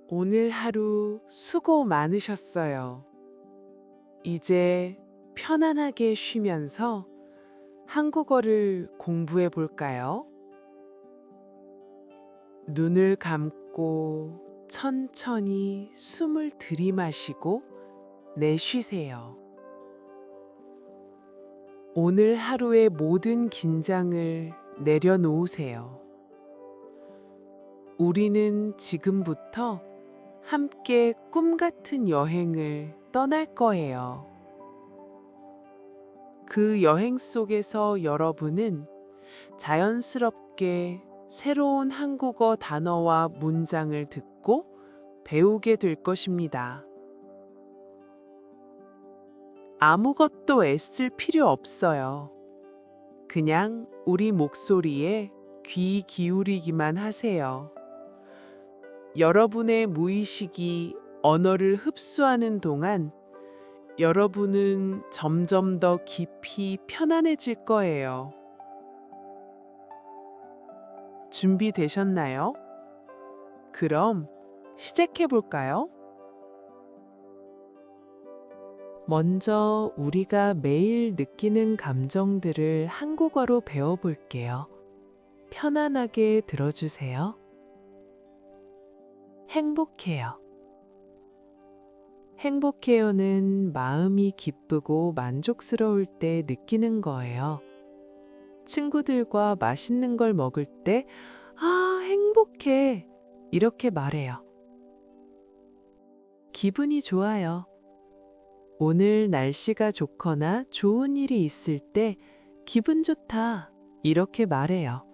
오늘 하루 수고 많으셨어요. 이제 편안하게 쉬면서 한국어를 공부해 볼까요? 눈을 감고 천천히 숨을 들이마시고 내쉬세요. 오늘 하루의 모든 긴장을 내려놓으세요. 우리는 지금부터 함께 꿈 같은 여행을 떠날 거예요. 그 여행 속에서 여러분은 자연스럽게 새로운 한국어 단어와 문장을 듣고 배우게 될 것입니다. 아무것도 애쓸 필요 없어요. 그냥 우리 목소리에 귀 기울이기만 하세요. 여러분의 무의식이 언어를 흡수하는 동안 여러분은 점점 더 깊이 편안해질 거예요. 준비되셨나요? 그럼 시작해 볼까요? 먼저 우리가 매일 느끼는 감정들을 한국어로 배워볼게요. 편안하게 들어주세요. 행복해요. 행복해요는 마음이 기쁘고 만족스러울 때 느끼는 거예요. 친구들과 맛있는 걸 먹을 때, 행복해. 이렇게 말해요. 기분이 좋아요. 오늘 날씨가 좋거나 좋은 일이 있을 때, 기분 좋다. 이렇게 말해요.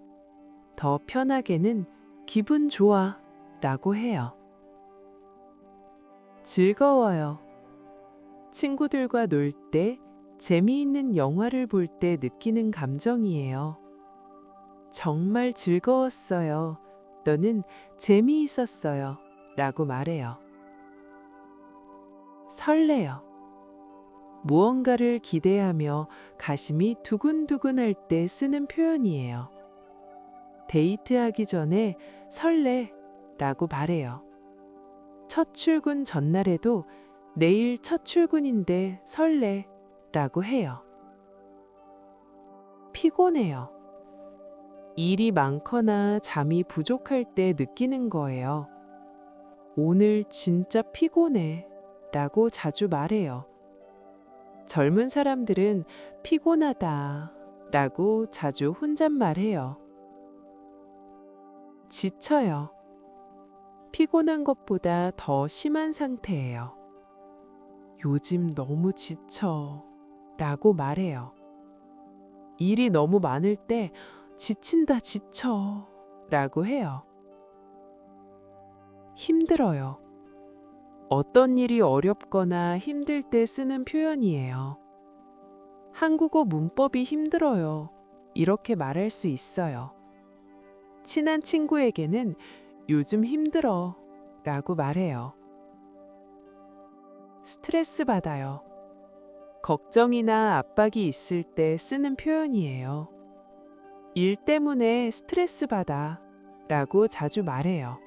더 편하게는 기분 좋아. 라고 해요. 즐거워요. 친구들과 놀 때, 재미있는 영화를 볼 때 느끼는 감정이에요. 정말 즐거웠어요. 너는 재미있었어요. 라고 말해요. 설레요. 무언가를 기대하며 가슴이 두근두근할 때 쓰는 표현이에요. 데이트하기 전에 설레 라고 말해요. 첫 출근 전날에도 내일 첫 출근인데 설레 라고 해요. 피곤해요. 일이 많거나 잠이 부족할 때 느끼는 거예요. 오늘 진짜 피곤해 라고 자주 말해요. 젊은 사람들은 피곤하다 라고 자주 혼잣말해요. 지쳐요. 피곤한 것보다 더 심한 상태예요. 요즘 너무 지쳐 라고 말해요. 일이 너무 많을 때 지친다 지쳐 라고 해요. 힘들어요. 어떤 일이 어렵거나 힘들 때 쓰는 표현이에요. 한국어 문법이 힘들어요. 이렇게 말할 수 있어요. 친한 친구에게는 요즘 힘들어 라고 말해요. 스트레스 받아요. 걱정이나 압박이 있을 때 쓰는 표현이에요. 일 때문에 스트레스 받아 라고 자주 말해요.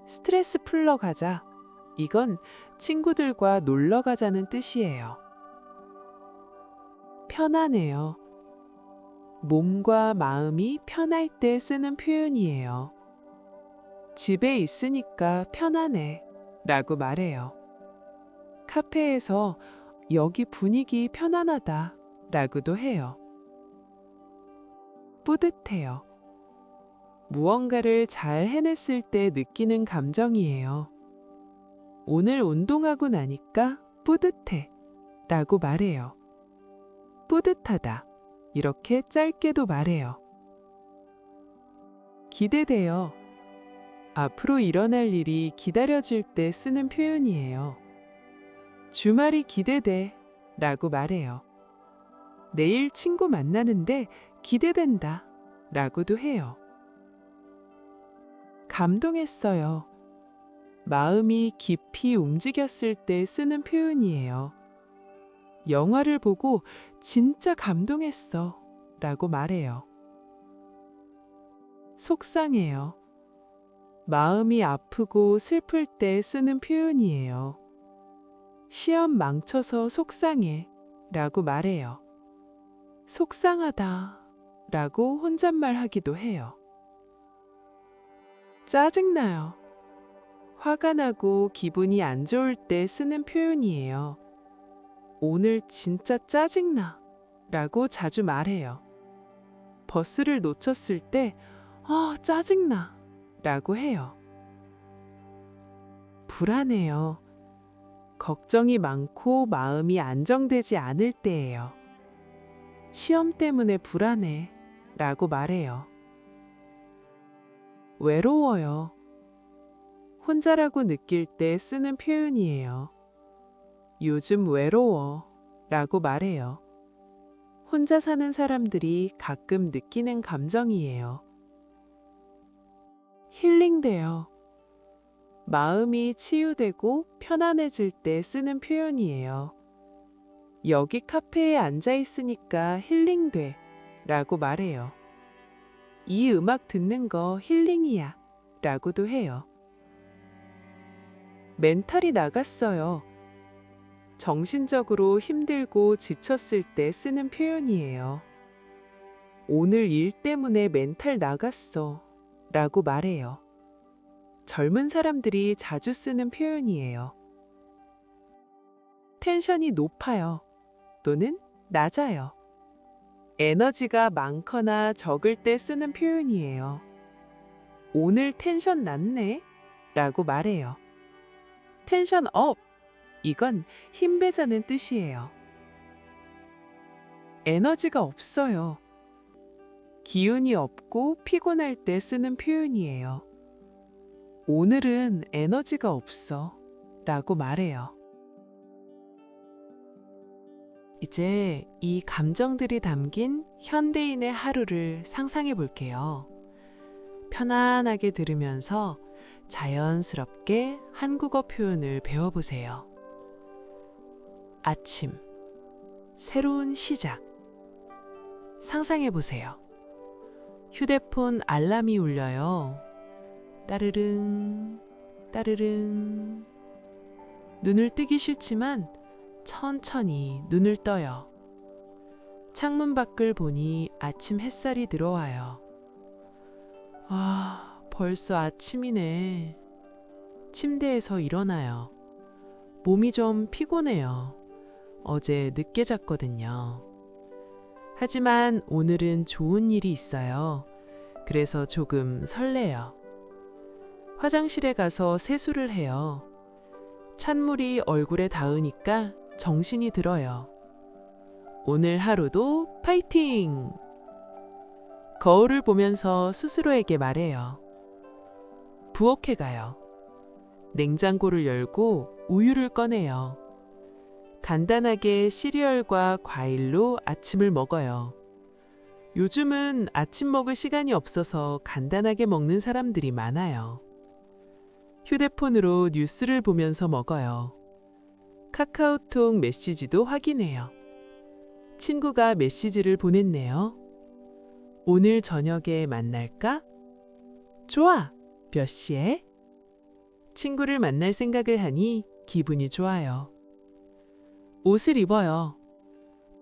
스트레스 풀러 가자. 이건 친구들과 놀러 가자는 뜻이에요. 편안해요. 몸과 마음이 편할 때 쓰는 표현이에요. 집에 있으니까 편안해 라고 말해요. 카페에서 여기 분위기 편안하다 라고도 해요. 뿌듯해요. 무언가를 잘 해냈을 때 느끼는 감정이에요. 오늘 운동하고 나니까 뿌듯해 라고 말해요. 뿌듯하다. 이렇게 짧게도 말해요. 기대돼요. 앞으로 일어날 일이 기다려질 때 쓰는 표현이에요. 주말이 기대돼 라고 말해요. 내일 친구 만나는데 기대된다 라고도 해요. 감동했어요. 마음이 깊이 움직였을 때 쓰는 표현이에요. 영화를 보고 진짜 감동했어 라고 말해요. 속상해요. 마음이 아프고 슬플 때 쓰는 표현이에요. 시험 망쳐서 속상해 라고 말해요. 속상하다 라고 혼잣말 하기도 해요. 짜증나요. 화가 나고 기분이 안 좋을 때 쓰는 표현이에요. 오늘 진짜 짜증나 라고 자주 말해요. 버스를 놓쳤을 때 짜증나 라고 해요. 불안해요. 걱정이 많고 마음이 안정되지 않을 때예요. 시험 때문에 불안해 라고 말해요. 외로워요. 혼자라고 느낄 때 쓰는 표현이에요. 요즘 외로워 라고 말해요. 혼자 사는 사람들이 가끔 느끼는 감정이에요. 힐링돼요. 마음이 치유되고 편안해질 때 쓰는 표현이에요. 여기 카페에 앉아 있으니까 힐링돼 라고 말해요. 이 음악 듣는 거 힐링이야 라고도 해요. 멘탈이 나갔어요. 정신적으로 힘들고 지쳤을 때 쓰는 표현이에요. 오늘 일 때문에 멘탈 나갔어 라고 말해요. 젊은 사람들이 자주 쓰는 표현이에요. 텐션이 높아요. 또는 낮아요. 에너지가 많거나 적을 때 쓰는 표현이에요. 오늘 텐션 낮네 라고 말해요. 텐션 업! 이건 힘빼자는 뜻이에요. 에너지가 없어요. 기운이 없고 피곤할 때 쓰는 표현이에요. 오늘은 에너지가 없어 라고 말해요. 이제 이 감정들이 담긴 현대인의 하루를 상상해 볼게요. 편안하게 들으면서 자연스럽게 한국어 표현을 배워보세요. 아침, 새로운 시작. 상상해 보세요. 휴대폰 알람이 울려요. 따르릉, 따르릉. 눈을 뜨기 싫지만 천천히 눈을 떠요. 창문 밖을 보니 아침 햇살이 들어와요. 벌써 아침이네. 침대에서 일어나요. 몸이 좀 피곤해요. 어제 늦게 잤거든요. 하지만 오늘은 좋은 일이 있어요. 그래서 조금 설레요. 화장실에 가서 세수를 해요. 찬물이 얼굴에 닿으니까 정신이 들어요. 오늘 하루도 파이팅! 거울을 보면서 스스로에게 말해요. 부엌에 가요. 냉장고를 열고 우유를 꺼내요. 간단하게 시리얼과 과일로 아침을 먹어요. 요즘은 아침 먹을 시간이 없어서 간단하게 먹는 사람들이 많아요. 휴대폰으로 뉴스를 보면서 먹어요. 카카오톡 메시지도 확인해요. 친구가 메시지를 보냈네요. 오늘 저녁에 만날까? 좋아! 몇 시에? 친구를 만날 생각을 하니 기분이 좋아요. 옷을 입어요.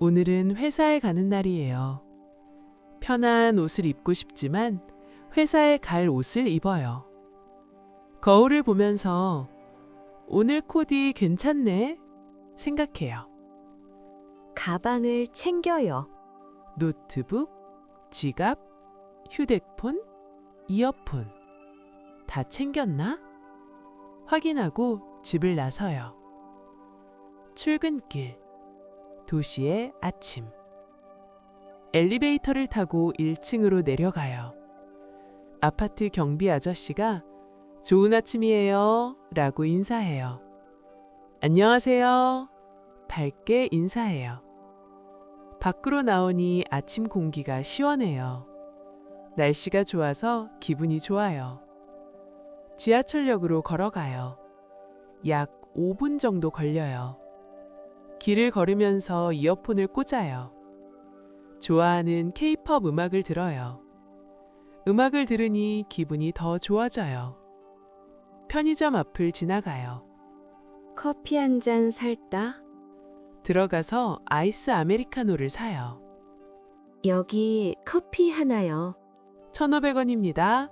오늘은 회사에 가는 날이에요. 편한 옷을 입고 싶지만 회사에 갈 옷을 입어요. 거울을 보면서 오늘 코디 괜찮네 생각해요. 가방을 챙겨요. 노트북, 지갑, 휴대폰, 이어폰 다 챙겼나? 확인하고 집을 나서요. 출근길, 도시의 아침. 엘리베이터를 타고 1층으로 내려가요. 아파트 경비 아저씨가 좋은 아침이에요 라고 인사해요. 안녕하세요. 밝게 인사해요. 밖으로 나오니 아침 공기가 시원해요. 날씨가 좋아서 기분이 좋아요. 지하철역으로 걸어가요. 약 5분 정도 걸려요. 길을 걸으면서 이어폰을 꽂아요. 좋아하는 K-pop 음악을 들어요. 음악을 들으니 기분이 더 좋아져요. 편의점 앞을 지나가요. 커피 한 잔 살까? 들어가서 아이스 아메리카노를 사요. 여기 커피 하나요. 1,500원입니다.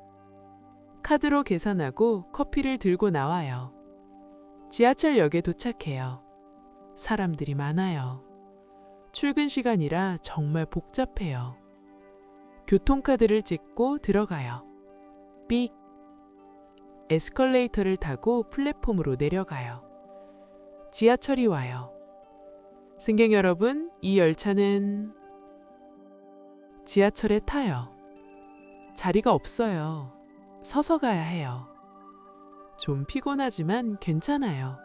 카드로 계산하고 커피를 들고 나와요. 지하철역에 도착해요. 사람들이 많아요. 출근 시간이라 정말 복잡해요. 교통카드를 찍고 들어가요. 삑! 에스컬레이터를 타고 플랫폼으로 내려가요. 지하철이 와요. 승객 여러분, 이 열차는 지하철에 타요. 자리가 없어요. 서서 가야 해요. 좀 피곤하지만 괜찮아요.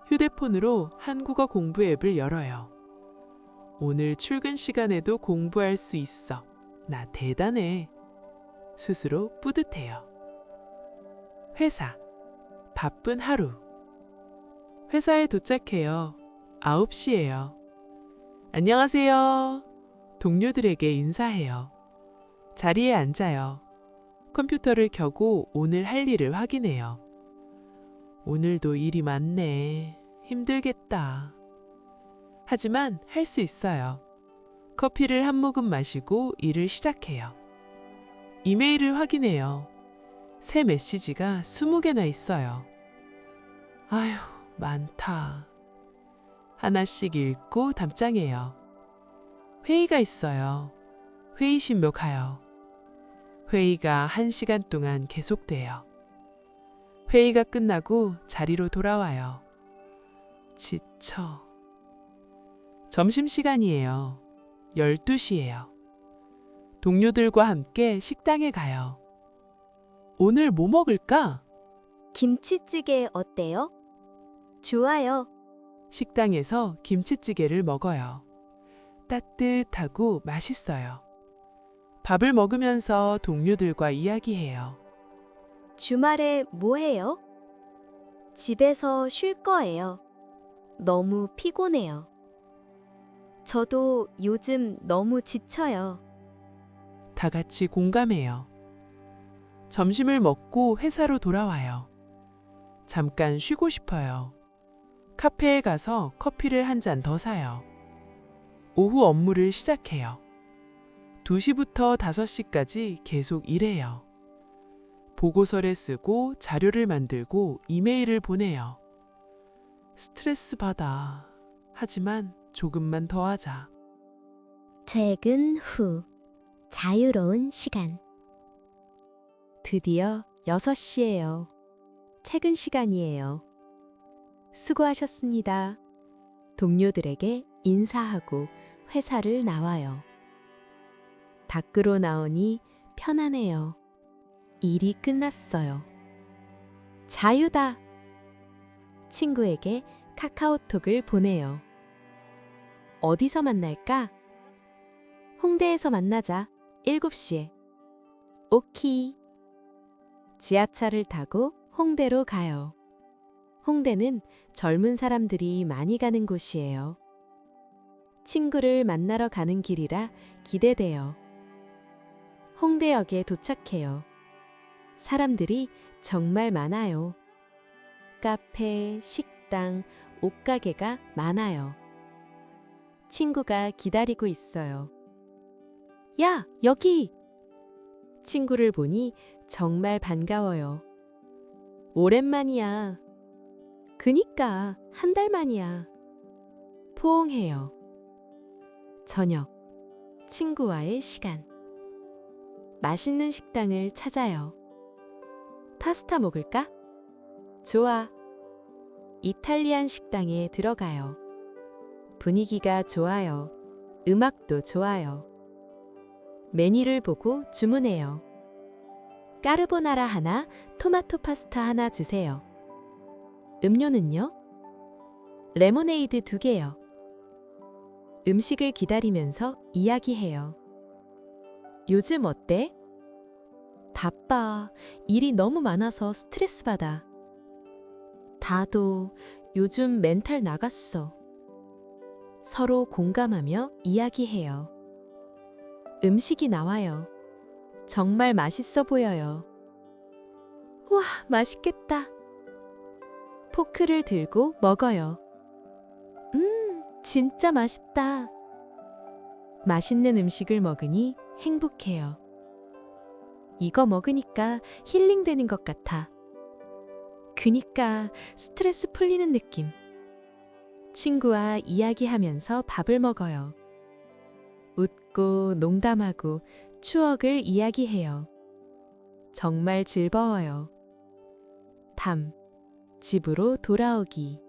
휴대폰으로 한국어 공부 앱을 열어요. 오늘 출근 시간에도 공부할 수 있어. 나 대단해. 스스로 뿌듯해요. 회사. 바쁜 하루. 회사에 도착해요. 9시예요. 안녕하세요. 동료들에게 인사해요. 자리에 앉아요. 컴퓨터를 켜고 오늘 할 일을 확인해요. 오늘도 일이 많네. 힘들겠다. 하지만 할 수 있어요. 커피를 한 모금 마시고 일을 시작해요. 이메일을 확인해요. 새 메시지가 20개나 있어요. 아휴, 많다. 하나씩 읽고 답장해요. 회의가 있어요. 회의실로 가요. 회의가 1시간 동안 계속돼요. 회의가 끝나고 자리로 돌아와요. 지쳐. 점심시간이에요. 12시예요. 동료들과 함께 식당에 가요. 오늘 뭐 먹을까? 김치찌개 어때요? 좋아요. 식당에서 김치찌개를 먹어요. 따뜻하고 맛있어요. 밥을 먹으면서 동료들과 이야기해요. 주말에 뭐 해요? 집에서 쉴 거예요. 너무 피곤해요. 저도 요즘 너무 지쳐요. 다 같이 공감해요. 점심을 먹고 회사로 돌아와요. 잠깐 쉬고 싶어요. 카페에 가서 커피를 한 잔 더 사요. 오후 업무를 시작해요. 2시부터 5시까지 계속 일해요. 보고서를 쓰고 자료를 만들고 이메일을 보내요. 스트레스 받아. 하지만 조금만 더 하자. 퇴근 후 자유로운 시간. 드디어 6시예요. 퇴근 시간이에요. 수고하셨습니다. 동료들에게 인사하고 회사를 나와요. 밖으로 나오니 편안해요. 일이 끝났어요. 자유다. 친구에게 카카오톡을 보내요. 어디서 만날까? 홍대에서 만나자. 7시에. 오키. 지하철을 타고 홍대로 가요. 홍대는 젊은 사람들이 많이 가는 곳이에요. 친구를 만나러 가는 길이라 기대돼요. 홍대역에 도착해요. 사람들이 정말 많아요. 카페, 식당, 옷가게가 많아요. 친구가 기다리고 있어요. 야, 여기! 친구를 보니 정말 반가워요. 오랜만이야. 그니까 1달 만이야. 포옹해요. 저녁, 친구와의 시간. 맛있는 식당을 찾아요. 파스타 먹을까? 좋아. 이탈리안 식당에 들어가요. 분위기가 좋아요. 음악도 좋아요. 메뉴를 보고 주문해요. 까르보나라 하나, 토마토 파스타 하나 주세요. 음료는요? 레모네이드 2개요. 음식을 기다리면서 이야기해요. 요즘 어때? 바빠. 일이 너무 많아서 스트레스 받아. 나도 요즘 멘탈 나갔어. 서로 공감하며 이야기해요. 음식이 나와요. 정말 맛있어 보여요. 와, 맛있겠다. 포크를 들고 먹어요. 진짜 맛있다. 맛있는 음식을 먹으니 행복해요. 이거 먹으니까 힐링되는 것 같아. 그니까 스트레스 풀리는 느낌. 친구와 이야기하면서 밥을 먹어요. 웃고 농담하고 추억을 이야기해요. 정말 즐거워요. 집으로 돌아오기.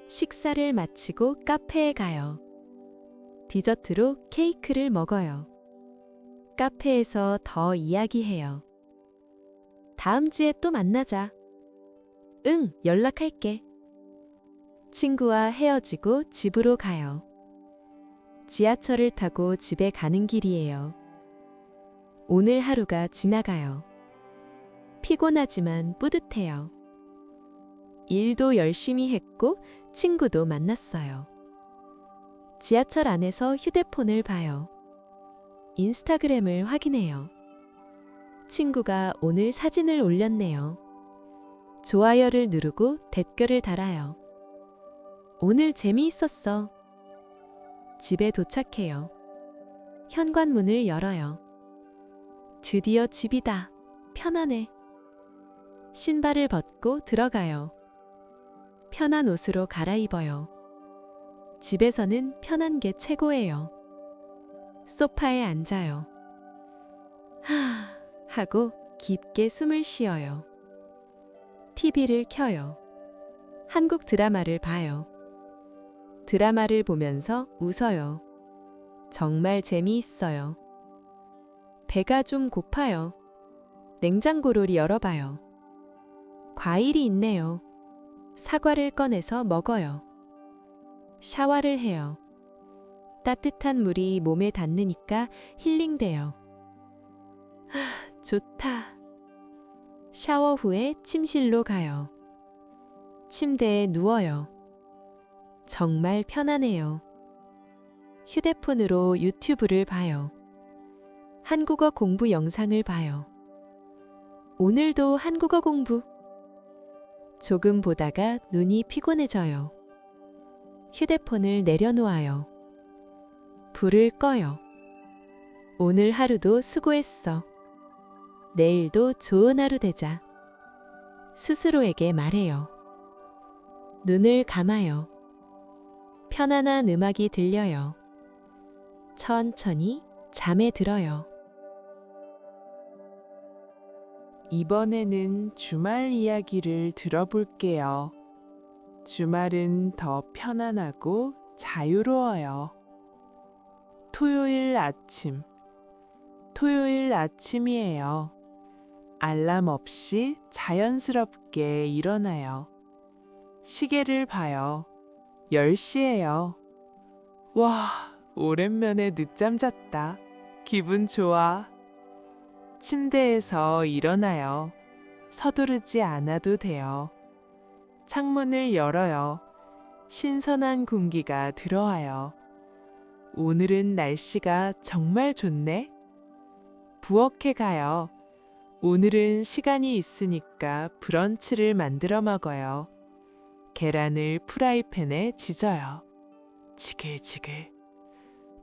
식사를 마치고 카페에 가요. 디저트로 케이크를 먹어요. 카페에서 더 이야기해요. 다음 주에 또 만나자. 응, 연락할게. 친구와 헤어지고 집으로 가요. 지하철을 타고 집에 가는 길이에요. 오늘 하루가 지나가요. 피곤하지만 뿌듯해요. 일도 열심히 했고 친구도 만났어요. 지하철 안에서 휴대폰을 봐요. 인스타그램을 확인해요. 친구가 오늘 사진을 올렸네요. 좋아요를 누르고 댓글을 달아요. 오늘 재미있었어. 집에 도착해요. 현관문을 열어요. 드디어 집이다. 편안해. 신발을 벗고 들어가요. 편한 옷으로 갈아입어요. 집에서는 편한 게 최고예요. 소파에 앉아요. 하고 깊게 숨을 쉬어요. TV를 켜요. 한국 드라마를 봐요. 드라마를 보면서 웃어요. 정말 재미있어요. 배가 좀 고파요. 냉장고를 열어봐요. 과일이 있네요. 사과를 꺼내서 먹어요. 샤워를 해요. 따뜻한 물이 몸에 닿으니까 힐링돼요. 좋다. 샤워 후에 침실로 가요. 침대에 누워요. 정말 편안해요. 휴대폰으로 유튜브를 봐요. 한국어 공부 영상을 봐요. 오늘도 한국어 공부. 조금 보다가 눈이 피곤해져요. 휴대폰을 내려놓아요. 불을 꺼요. 오늘 하루도 수고했어. 내일도 좋은 하루 되자. 스스로에게 말해요. 눈을 감아요. 편안한 음악이 들려요. 천천히 잠에 들어요. 이번에는 주말 이야기를 들어볼게요. 주말은 더 편안하고 자유로워요. 토요일 아침이에요. 알람 없이 자연스럽게 일어나요. 시계를 봐요. 10시예요. 와, 오랜만에 늦잠 잤다. 기분 좋아. 침대에서 일어나요. 서두르지 않아도 돼요. 창문을 열어요. 신선한 공기가 들어와요. 오늘은 날씨가 정말 좋네. 부엌에 가요. 오늘은 시간이 있으니까 브런치를 만들어 먹어요. 계란을 프라이팬에 지져요. 지글지글.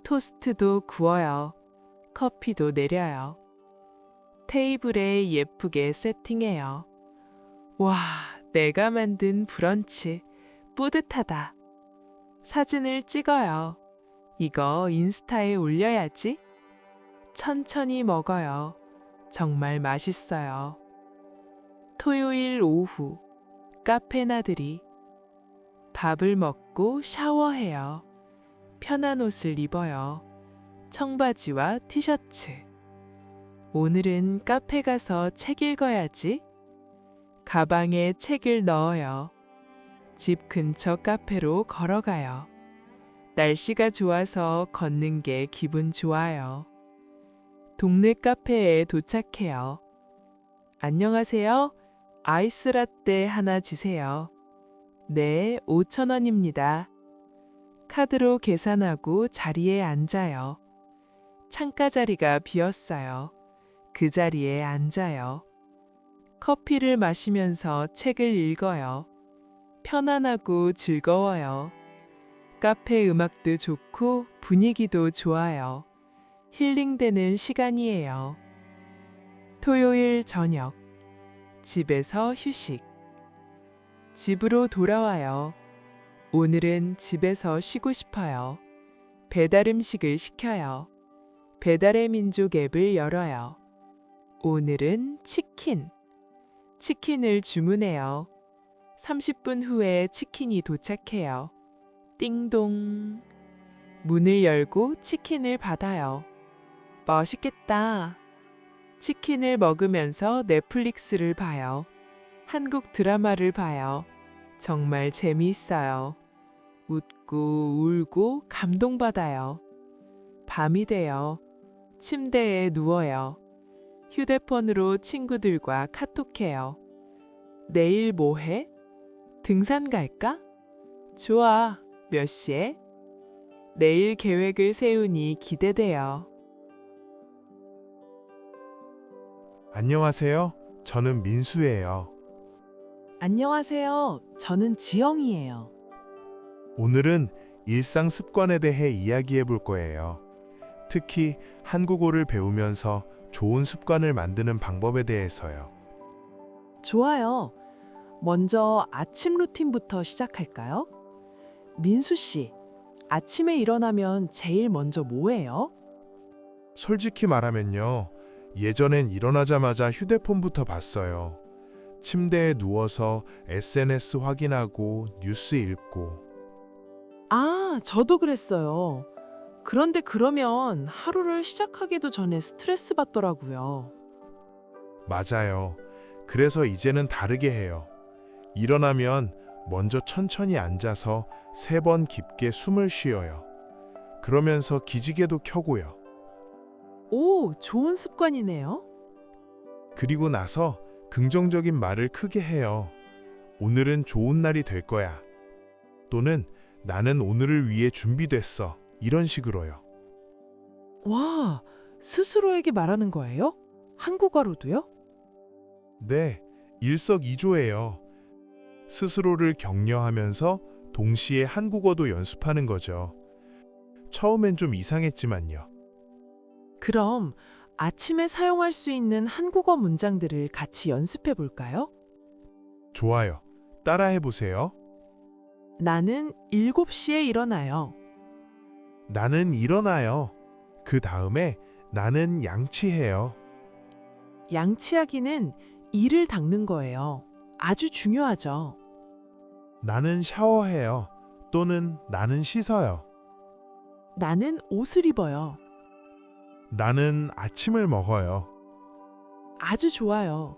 토스트도 구워요. 커피도 내려요. 테이블에 예쁘게 세팅해요. 와, 내가 만든 브런치. 뿌듯하다. 사진을 찍어요. 이거 인스타에 올려야지. 천천히 먹어요. 정말 맛있어요. 토요일 오후, 카페 나들이. 밥을 먹고 샤워해요. 편한 옷을 입어요. 청바지와 티셔츠. 오늘은 카페 가서 책 읽어야지. 가방에 책을 넣어요. 집 근처 카페로 걸어가요. 날씨가 좋아서 걷는 게 기분 좋아요. 동네 카페에 도착해요. 안녕하세요. 아이스 라떼 하나 주세요. 네, 5,000원입니다. 카드로 계산하고 자리에 앉아요. 창가 자리가 비었어요. 그 자리에 앉아요. 커피를 마시면서 책을 읽어요. 편안하고 즐거워요. 카페 음악도 좋고 분위기도 좋아요. 힐링되는 시간이에요. 토요일 저녁. 집에서 휴식. 집으로 돌아와요. 오늘은 집에서 쉬고 싶어요. 배달 음식을 시켜요. 배달의 민족 앱을 열어요. 오늘은 치킨. 치킨을 주문해요. 30분 후에 치킨이 도착해요. 띵동. 문을 열고 치킨을 받아요. 맛있겠다. 치킨을 먹으면서 넷플릭스를 봐요. 한국 드라마를 봐요. 정말 재미있어요. 웃고 울고 감동받아요. 밤이 돼요. 침대에 누워요. 휴대폰으로 친구들과 카톡해요. 내일 뭐 해? 등산 갈까? 좋아. 몇 시에? 내일 계획을 세우니 기대돼요. 안녕하세요. 저는 민수예요. 안녕하세요. 저는 지영이에요. 오늘은 일상 습관에 대해 이야기해 볼 거예요. 특히 한국어를 배우면서 좋은 습관을 만드는 방법에 대해서요. 좋아요. 먼저 아침 루틴부터 시작할까요? 민수 씨, 아침에 일어나면 제일 먼저 뭐 해요? 솔직히 말하면요. 예전엔 일어나자마자 휴대폰부터 봤어요. 침대에 누워서 SNS 확인하고 뉴스 읽고. 아, 저도 그랬어요. 그런데 그러면 하루를 시작하기도 전에 스트레스 받더라고요. 맞아요. 그래서 이제는 다르게 해요. 일어나면 먼저 천천히 앉아서 3번 깊게 숨을 쉬어요. 그러면서 기지개도 켜고요. 오, 좋은 습관이네요. 그리고 나서 긍정적인 말을 크게 해요. 오늘은 좋은 날이 될 거야. 또는 나는 오늘을 위해 준비됐어. 이런 식으로요. 와, 스스로에게 말하는 거예요? 한국어로도요? 네, 일석이조예요. 스스로를 격려하면서 동시에 한국어도 연습하는 거죠. 처음엔 좀 이상했지만요. 그럼 아침에 사용할 수 있는 한국어 문장들을 같이 연습해 볼까요? 좋아요. 따라해 보세요. 나는 7시에 일어나요. 나는 일어나요. 그 다음에 나는 양치해요. 양치하기는 이를 닦는 거예요. 아주 중요하죠. 나는 샤워해요. 또는 나는 씻어요. 나는 옷을 입어요. 나는 아침을 먹어요. 아주 좋아요.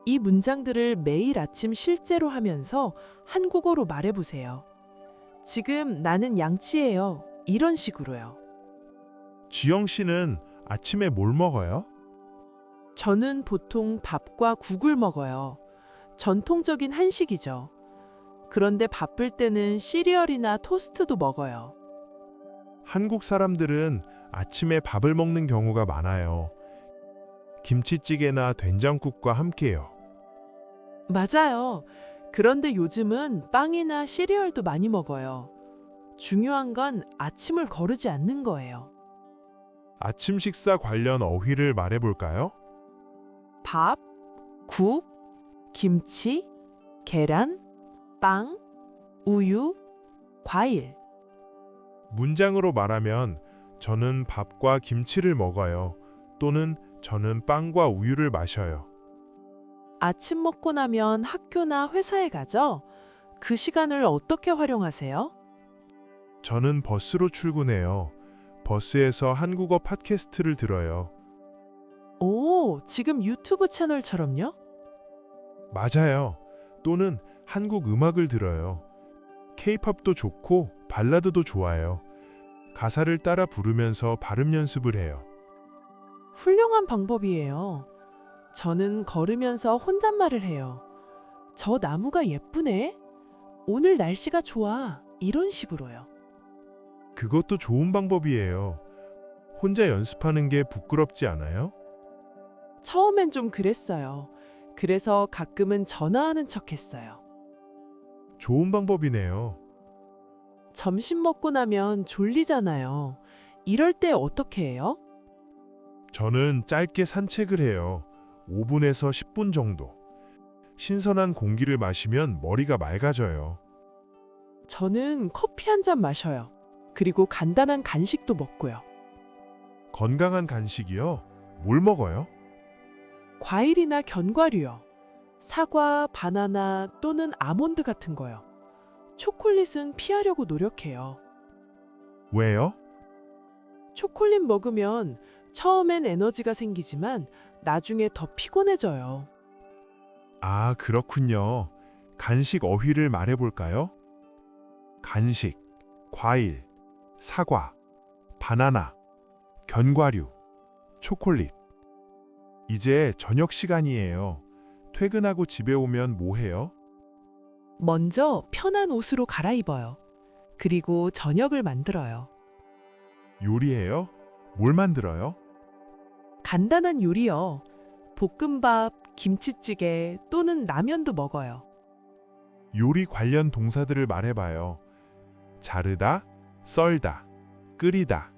이 문장들을 매일 아침 실제로 하면서 한국어로 말해보세요. 지금 나는 양치해요. 이런 식으로요. 지영 씨는 아침에 뭘 먹어요? 저는 보통 밥과 국을 먹어요. 전통적인 한식이죠. 그런데 바쁠 때는 시리얼이나 토스트도 먹어요. 한국 사람들은 아침에 밥을 먹는 경우가 많아요. 김치찌개나 된장국과 함께요. 맞아요. 그런데 요즘은 빵이나 시리얼도 많이 먹어요. 중요한 건 아침을 거르지 않는 거예요. 아침 식사 관련 어휘를 말해볼까요? 밥, 국, 김치, 계란, 빵, 우유, 과일. 문장으로 말하면 저는 밥과 김치를 먹어요. 또는 저는 빵과 우유를 마셔요. 아침 먹고 나면 학교나 회사에 가죠? 그 시간을 어떻게 활용하세요? 저는 버스로 출근해요. 버스에서 한국어 팟캐스트를 들어요. 오, 지금 유튜브 채널처럼요? 맞아요. 또는 한국 음악을 들어요. K-팝도 좋고 발라드도 좋아요. 가사를 따라 부르면서 발음 연습을 해요. 훌륭한 방법이에요. 저는 걸으면서 혼잣말을 해요. 저 나무가 예쁘네? 오늘 날씨가 좋아. 이런 식으로요. 그것도 좋은 방법이에요. 혼자 연습하는 게 부끄럽지 않아요? 처음엔 좀 그랬어요. 그래서 가끔은 전화하는 척 했어요. 좋은 방법이네요. 점심 먹고 나면 졸리잖아요. 이럴 때 어떻게 해요? 저는 짧게 산책을 해요. 5분에서 10분 정도. 신선한 공기를 마시면 머리가 맑아져요. 저는 커피 한 잔 마셔요. 그리고 간단한 간식도 먹고요. 건강한 간식이요? 뭘 먹어요? 과일이나 견과류요. 사과, 바나나 또는 아몬드 같은 거요. 초콜릿은 피하려고 노력해요. 왜요? 초콜릿 먹으면 처음엔 에너지가 생기지만 나중에 더 피곤해져요. 아, 그렇군요. 간식 어휘를 말해볼까요? 간식, 과일, 사과, 바나나, 견과류, 초콜릿. 이제 저녁 시간이에요. 퇴근하고 집에 오면 뭐 해요? 먼저 편한 옷으로 갈아입어요. 그리고 저녁을 만들어요. 요리해요? 뭘 만들어요? 간단한 요리요. 볶음밥, 김치찌개 또는 라면도 먹어요. 요리 관련 동사들을 말해봐요. 자르다, 썰다, 끓이다,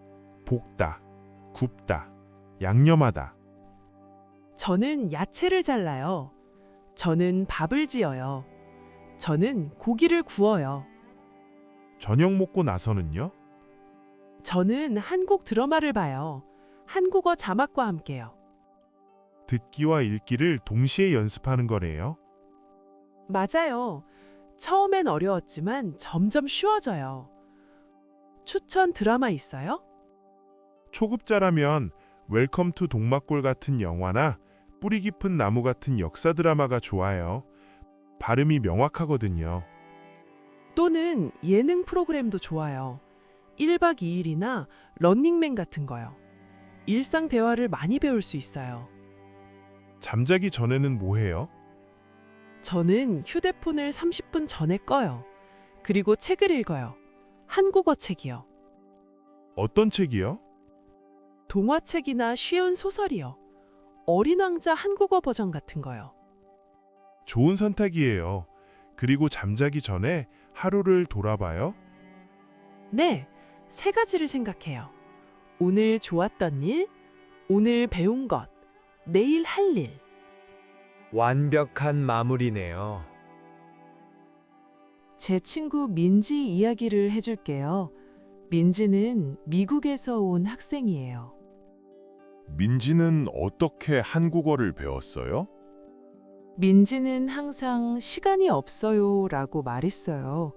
볶다, 굽다, 양념하다. 저는 야채를 잘라요. 저는 밥을 지어요. 저는 고기를 구워요. 저녁 먹고 나서는요? 저는 한국 드라마를 봐요. 한국어 자막과 함께요. 듣기와 읽기를 동시에 연습하는 거네요. 맞아요. 처음엔 어려웠지만 점점 쉬워져요. 추천 드라마 있어요? 초급자라면 웰컴 투 동막골 같은 영화나 뿌리 깊은 나무 같은 역사 드라마가 좋아요. 발음이 명확하거든요. 또는 예능 프로그램도 좋아요. 1박 2일이나 런닝맨 같은 거요. 일상 대화를 많이 배울 수 있어요. 잠자기 전에는 뭐 해요? 저는 휴대폰을 30분 전에 꺼요. 그리고 책을 읽어요. 한국어 책이요. 어떤 책이요? 동화책이나 쉬운 소설이요. 어린 왕자 한국어 버전 같은 거요. 좋은 선택이에요. 그리고 잠자기 전에 하루를 돌아봐요. 네, 세 가지를 생각해요. 오늘 좋았던 일, 오늘 배운 것, 내일 할 일. 완벽한 마무리네요. 제 친구 민지 이야기를 해줄게요. 민지는 미국에서 온 학생이에요. 민지는 어떻게 한국어를 배웠어요? 민지는 항상 시간이 없어요 라고 말했어요.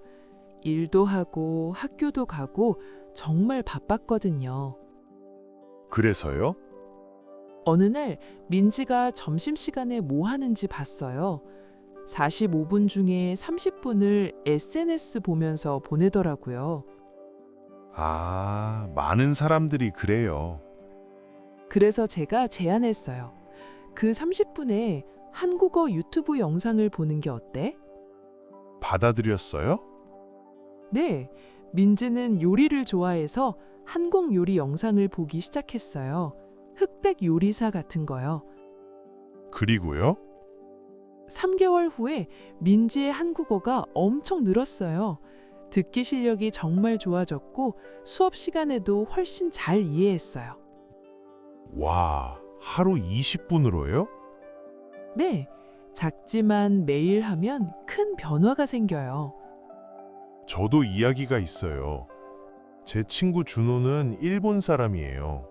일도 하고 학교도 가고 정말 바빴거든요. 그래서요? 어느 날 민지가 점심시간에 뭐 하는지 봤어요. 45분 중에 30분을 SNS 보면서 보내더라고요. 아, 많은 사람들이 그래요. 그래서 제가 제안했어요. 그 30분에 한국어 유튜브 영상을 보는 게 어때? 받아들였어요? 네, 민지는 요리를 좋아해서 한국 요리 영상을 보기 시작했어요. 흑백 요리사 같은 거요. 그리고요? 3개월 후에 민지의 한국어가 엄청 늘었어요. 듣기 실력이 정말 좋아졌고 수업 시간에도 훨씬 잘 이해했어요. 와, 하루 20분으로요? 네, 작지만 매일 하면 큰 변화가 생겨요. 저도 이야기가 있어요. 제 친구 준호는 일본 사람이에요.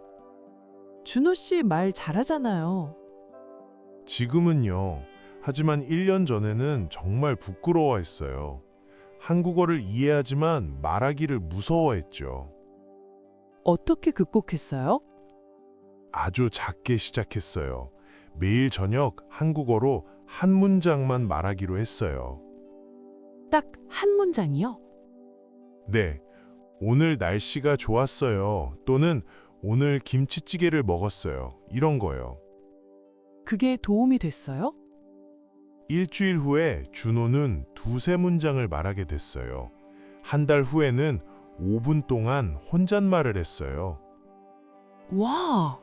준호 씨 말 잘하잖아요. 지금은요. 하지만 1년 전에는 정말 부끄러워했어요. 한국어를 이해하지만 말하기를 무서워했죠. 어떻게 극복했어요? 아주 작게 시작했어요. 매일 저녁 한국어로 한 문장만 말하기로 했어요. 딱 한 문장이요? 네, 오늘 날씨가 좋았어요. 또는 오늘 김치찌개를 먹었어요. 이런 거요. 그게 도움이 됐어요? 일주일 후에 준호는 두세 문장을 말하게 됐어요. 한 달 후에는 5분 동안 혼잣말을 했어요. 와,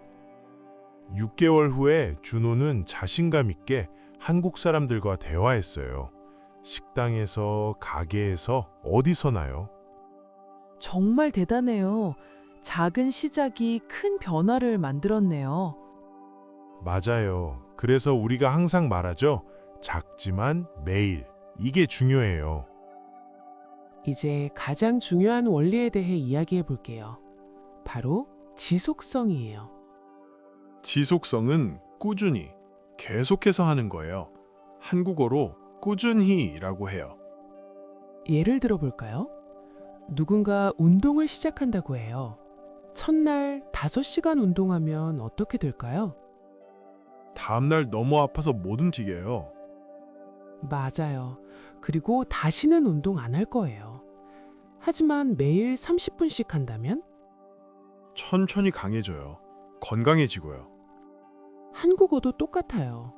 6개월 후에 준호는 자신감 있게 한국 사람들과 대화했어요. 식당에서, 가게에서, 어디서나요. 정말 대단해요. 작은 시작이 큰 변화를 만들었네요. 맞아요. 그래서 우리가 항상 말하죠. 작지만 매일. 이게 중요해요. 이제 가장 중요한 원리에 대해 이야기해 볼게요. 바로 지속성이에요. 지속성은 꾸준히, 계속해서 하는 거예요. 한국어로 꾸준히라고 해요. 예를 들어 볼까요? 누군가 운동을 시작한다고 해요. 첫날 5시간 운동하면 어떻게 될까요? 다음날 너무 아파서 못 움직여요. 맞아요. 그리고 다시는 운동 안 할 거예요. 하지만 매일 30분씩 한다면 천천히 강해져요. 건강해지고요. 한국어도 똑같아요.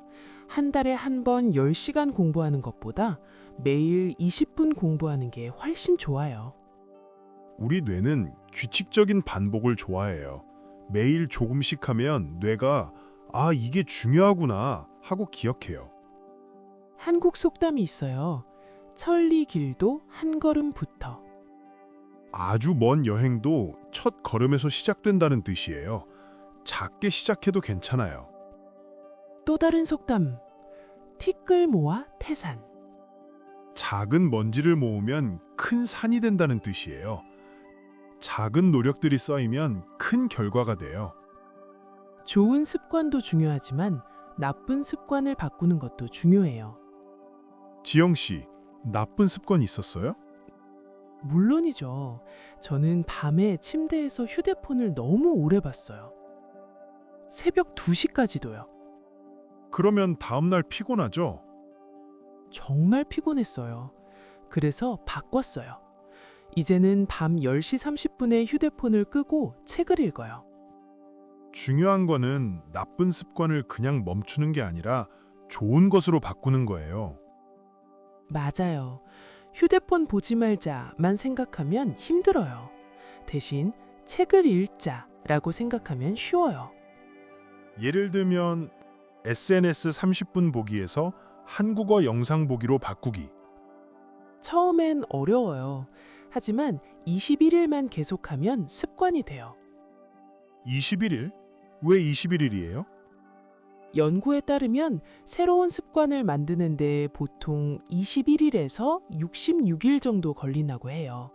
한 달에 한 번 10시간 공부하는 것보다 매일 20분 공부하는 게 훨씬 좋아요. 우리 뇌는 규칙적인 반복을 좋아해요. 매일 조금씩 하면 뇌가 이게 중요하구나 하고 기억해요. 한국 속담이 있어요. 천리 길도 한 걸음부터. 아주 먼 여행도 첫 걸음에서 시작된다는 뜻이에요. 작게 시작해도 괜찮아요. 또 다른 속담. 티끌 모아 태산. 작은 먼지를 모으면 큰 산이 된다는 뜻이에요. 작은 노력들이 쌓이면 큰 결과가 돼요. 좋은 습관도 중요하지만 나쁜 습관을 바꾸는 것도 중요해요. 지영 씨, 나쁜 습관 있었어요? 물론이죠. 저는 밤에 침대에서 휴대폰을 너무 오래 봤어요. 새벽 2시까지도요. 그러면 다음날 피곤하죠? 정말 피곤했어요. 그래서 바꿨어요. 이제는 밤 10시 30분에 휴대폰을 끄고 책을 읽어요. 중요한 거는 나쁜 습관을 그냥 멈추는 게 아니라 좋은 것으로 바꾸는 거예요. 맞아요. 휴대폰 보지 말자만 생각하면 힘들어요. 대신 책을 읽자라고 생각하면 쉬워요. 예를 들면 SNS 30분 보기에서 한국어 영상 보기로 바꾸기. 처음엔 어려워요. 하지만 21일만 계속하면 습관이 돼요. 21일? 왜 21일이에요? 연구에 따르면 새로운 습관을 만드는데 보통 21일에서 66일 정도 걸린다고 해요.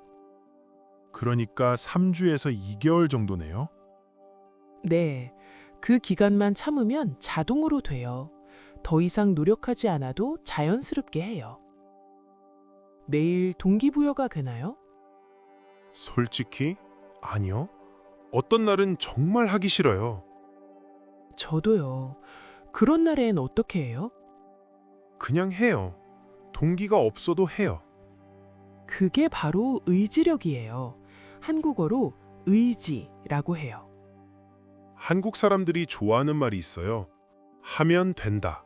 그러니까 3주에서 2개월 정도네요. 네, 그 기간만 참으면 자동으로 돼요. 더 이상 노력하지 않아도 자연스럽게 해요. 매일 동기부여가 되나요? 솔직히 아니요. 어떤 날은 정말 하기 싫어요. 저도요. 그런 날엔 어떻게 해요? 그냥 해요. 동기가 없어도 해요. 그게 바로 의지력이에요. 한국어로 의지라고 해요. 한국 사람들이 좋아하는 말이 있어요. 하면 된다.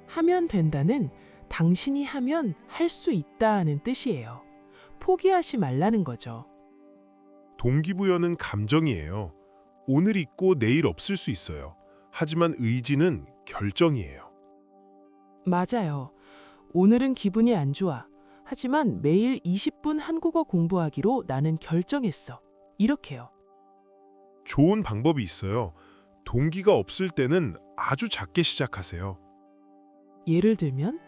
하면 된다는 당신이 하면 할 수 있다는 뜻이에요. 포기하지 말라는 거죠. 동기부여는 감정이에요. 오늘 있고 내일 없을 수 있어요. 하지만 의지는 결정이에요. 맞아요. 오늘은 기분이 안 좋아. 하지만 매일 20분 한국어 공부하기로 나는 결정했어. 이렇게요. 좋은 방법이 있어요. 동기가 없을 때는 아주 작게 시작하세요. 예를 들면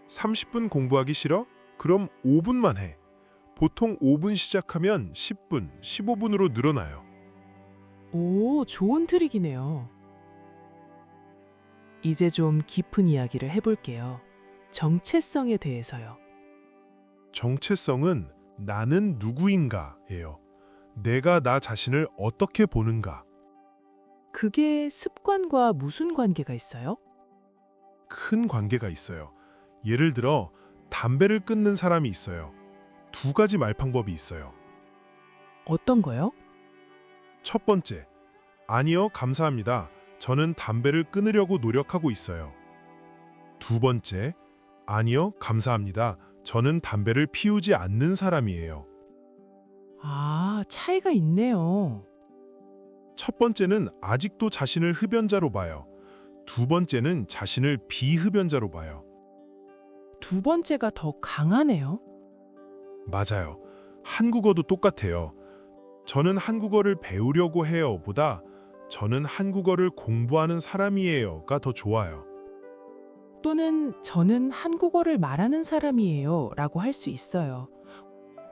30분 공부하기 싫어? 그럼 5분만 해. 보통 5분 시작하면 10분, 15분으로 늘어나요. 오, 좋은 트릭이네요. 이제 좀 깊은 이야기를 해볼게요. 정체성에 대해서요. 정체성은 나는 누구인가예요. 내가 나 자신을 어떻게 보는가. 그게 습관과 무슨 관계가 있어요? 큰 관계가 있어요. 예를 들어 담배를 끊는 사람이 있어요. 두 가지 말 방법이 있어요. 어떤 거요? 첫 번째, 아니요, 감사합니다. 저는 담배를 끊으려고 노력하고 있어요. 두 번째, 아니요, 감사합니다. 저는 담배를 피우지 않는 사람이에요. 아, 차이가 있네요. 첫 번째는 아직도 자신을 흡연자로 봐요. 두 번째는 자신을 비흡연자로 봐요. 두 번째가 더 강하네요. 맞아요. 한국어도 똑같아요. 저는 한국어를 배우려고 해요 보다 저는 한국어를 공부하는 사람이에요가 더 좋아요. 또는 저는 한국어를 말하는 사람이에요 라고 할 수 있어요.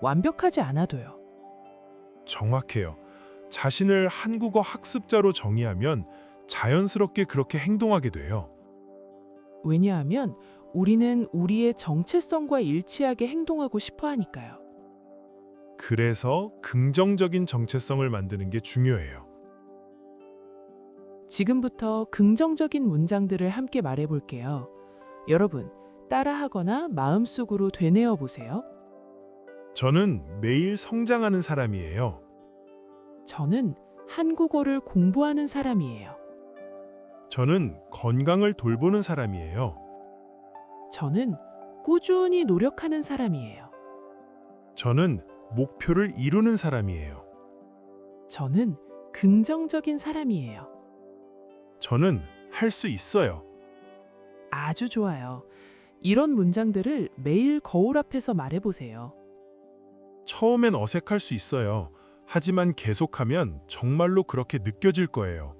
완벽하지 않아도요. 정확해요. 자신을 한국어 학습자로 정의하면 자연스럽게 그렇게 행동하게 돼요. 왜냐하면 우리는 우리의 정체성과 일치하게 행동하고 싶어 하니까요. 그래서 긍정적인 정체성을 만드는 게 중요해요. 지금부터 긍정적인 문장들을 함께 말해볼게요. 여러분, 따라하거나 마음속으로 되뇌어 보세요. 저는 매일 성장하는 사람이에요. 저는 한국어를 공부하는 사람이에요. 저는 건강을 돌보는 사람이에요. 저는 꾸준히 노력하는 사람이에요. 저는 목표를 이루는 사람이에요. 저는 긍정적인 사람이에요. 저는 할 수 있어요. 아주 좋아요. 이런 문장들을 매일 거울 앞에서 말해보세요. 처음엔 어색할 수 있어요. 하지만 계속하면 정말로 그렇게 느껴질 거예요.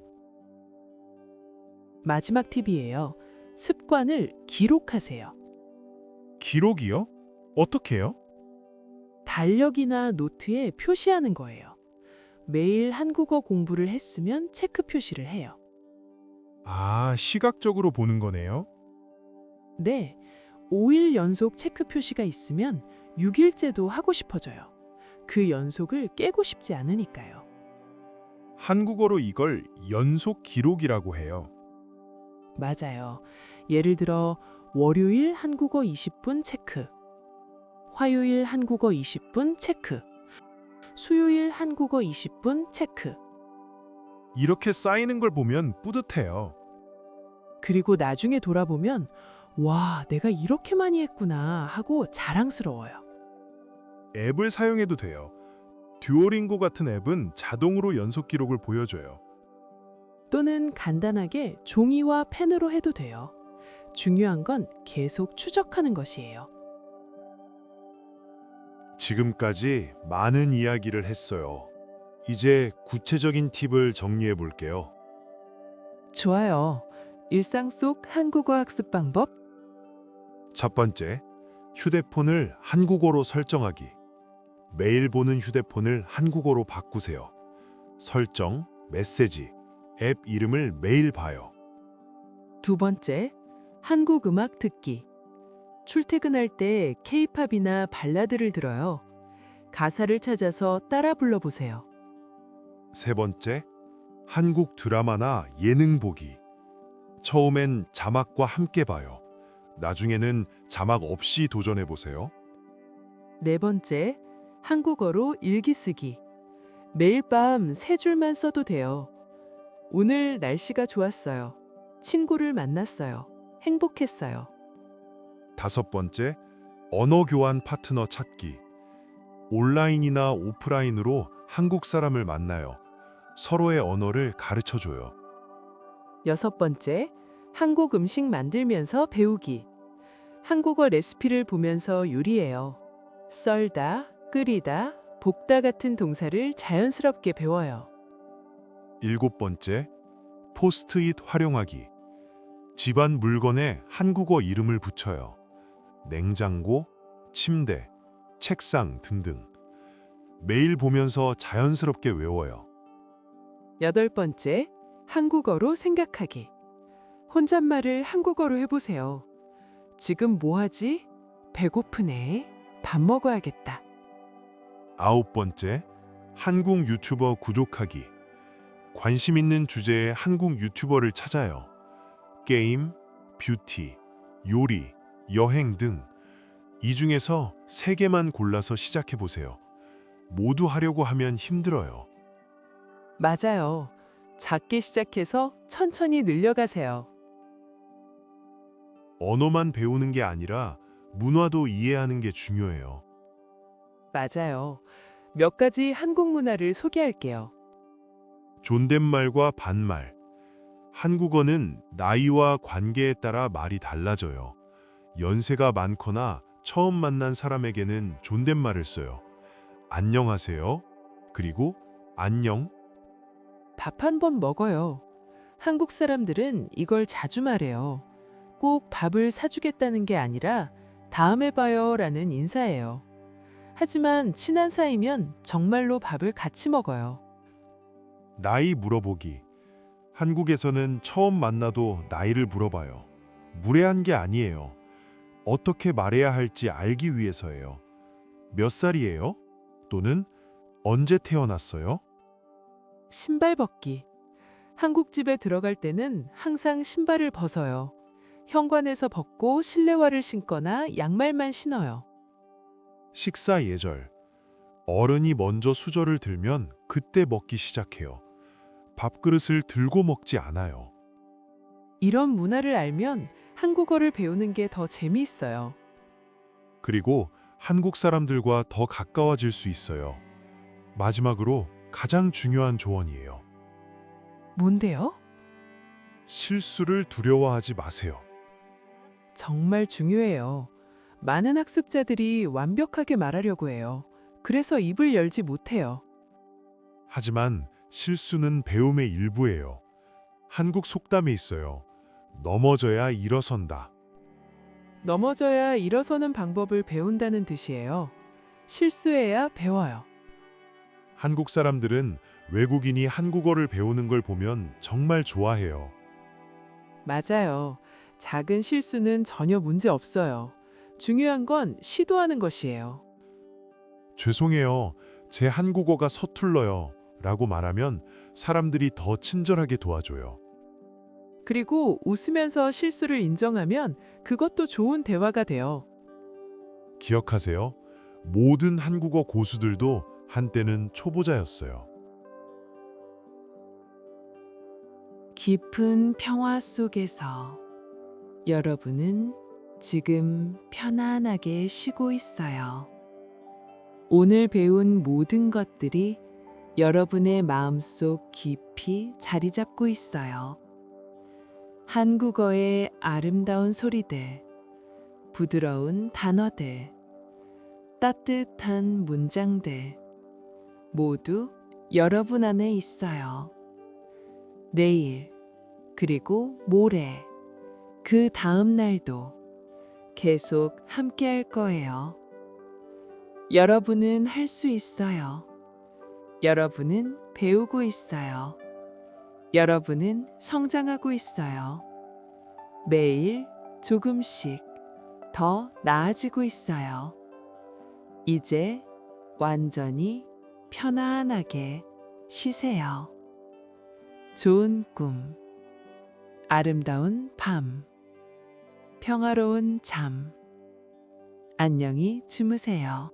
마지막 팁이에요. 습관을 기록하세요. 기록이요? 어떻게요? 달력이나 노트에 표시하는 거예요. 매일 한국어 공부를 했으면 체크 표시를 해요. 아, 시각적으로 보는 거네요. 네, 5일 연속 체크 표시가 있으면 6일째도 하고 싶어져요. 그 연속을 깨고 싶지 않으니까요. 한국어로 이걸 연속 기록이라고 해요. 맞아요. 예를 들어 월요일 한국어 20분 체크, 화요일 한국어 20분 체크, 수요일 한국어 20분 체크. 이렇게 쌓이는 걸 보면 뿌듯해요. 그리고 나중에 돌아보면 와, 내가 이렇게 많이 했구나 하고 자랑스러워요. 앱을 사용해도 돼요. 듀오링고 같은 앱은 자동으로 연속 기록을 보여줘요. 또는 간단하게 종이와 펜으로 해도 돼요. 중요한 건 계속 추적하는 것이에요. 지금까지 많은 이야기를 했어요. 이제 구체적인 팁을 정리해 볼게요. 좋아요. 일상 속 한국어 학습 방법. 첫 번째, 휴대폰을 한국어로 설정하기. 매일 보는 휴대폰을 한국어로 바꾸세요. 설정, 메시지, 앱 이름을 매일 봐요. 두 번째, 한국 음악 듣기. 출퇴근할 때 K-팝이나 발라드를 들어요. 가사를 찾아서 따라 불러보세요. 세 번째, 한국 드라마나 예능 보기. 처음엔 자막과 함께 봐요. 나중에는 자막 없이 도전해 보세요. 네 번째, 한국어로 일기 쓰기. 매일 밤 세 줄만 써도 돼요. 오늘 날씨가 좋았어요. 친구를 만났어요. 행복했어요. 다섯 번째, 언어 교환 파트너 찾기. 온라인이나 오프라인으로 한국 사람을 만나요. 서로의 언어를 가르쳐 줘요. 여섯 번째, 한국 음식 만들면서 배우기. 한국어 레시피를 보면서 요리해요. 썰다, 끓이다, 볶다 같은 동사를 자연스럽게 배워요. 일곱 번째, 포스트잇 활용하기. 집안 물건에 한국어 이름을 붙여요. 냉장고, 침대, 책상 등등. 매일 보면서 자연스럽게 외워요. 여덟 번째, 한국어로 생각하기. 혼잣말을 한국어로 해보세요. 지금 뭐 하지? 배고프네. 밥 먹어야겠다. 아홉 번째, 한국 유튜버 구족하기. 관심 있는 주제의 한국 유튜버를 찾아요. 게임, 뷰티, 요리, 여행 등. 이 중에서 3개만 골라서 시작해 보세요. 모두 하려고 하면 힘들어요. 맞아요. 작게 시작해서 천천히 늘려가세요. 언어만 배우는 게 아니라 문화도 이해하는 게 중요해요. 맞아요. 몇 가지 한국 문화를 소개할게요. 존댓말과 반말. 한국어는 나이와 관계에 따라 말이 달라져요. 연세가 많거나 처음 만난 사람에게는 존댓말을 써요. 안녕하세요. 그리고 안녕. 밥 한 번 먹어요. 한국 사람들은 이걸 자주 말해요. 꼭 밥을 사주겠다는 게 아니라 다음에 봐요 라는 인사예요. 하지만 친한 사이면 정말로 밥을 같이 먹어요. 나이 물어보기. 한국에서는 처음 만나도 나이를 물어봐요. 무례한 게 아니에요. 어떻게 말해야 할지 알기 위해서예요. 몇 살이에요? 또는 언제 태어났어요? 신발 벗기. 한국 집에 들어갈 때는 항상 신발을 벗어요. 현관에서 벗고 실내화를 신거나 양말만 신어요. 식사 예절. 어른이 먼저 수저를 들면 그때 먹기 시작해요. 밥그릇을 들고 먹지 않아요. 이런 문화를 알면 한국어를 배우는 게 더 재미있어요. 그리고 한국 사람들과 더 가까워질 수 있어요. 마지막으로 가장 중요한 조언이에요. 뭔데요? 실수를 두려워하지 마세요. 정말 중요해요. 많은 학습자들이 완벽하게 말하려고 해요. 그래서 입을 열지 못해요. 하지만 실수는 배움의 일부예요. 한국 속담에 있어요. 넘어져야 일어선다. 넘어져야 일어서는 방법을 배운다는 뜻이에요. 실수해야 배워요. 한국 사람들은 외국인이 한국어를 배우는 걸 보면 정말 좋아해요. 맞아요. 작은 실수는 전혀 문제 없어요. 중요한 건 시도하는 것이에요. 죄송해요. 제 한국어가 서툴러요. 라고 말하면 사람들이 더 친절하게 도와줘요. 그리고 웃으면서 실수를 인정하면 그것도 좋은 대화가 돼요. 기억하세요. 모든 한국어 고수들도 한때는 초보자였어요. 깊은 평화 속에서 여러분은 지금 편안하게 쉬고 있어요. 오늘 배운 모든 것들이 여러분의 마음속 깊이 자리 잡고 있어요. 한국어의 아름다운 소리들, 부드러운 단어들, 따뜻한 문장들 모두 여러분 안에 있어요. 내일, 그리고 모레, 그 다음 날도 계속 함께 할 거예요. 여러분은 할 수 있어요. 여러분은 배우고 있어요. 여러분은 성장하고 있어요. 매일 조금씩 더 나아지고 있어요. 이제 완전히 편안하게 쉬세요. 좋은 꿈, 아름다운 밤, 평화로운 잠. 안녕히 주무세요.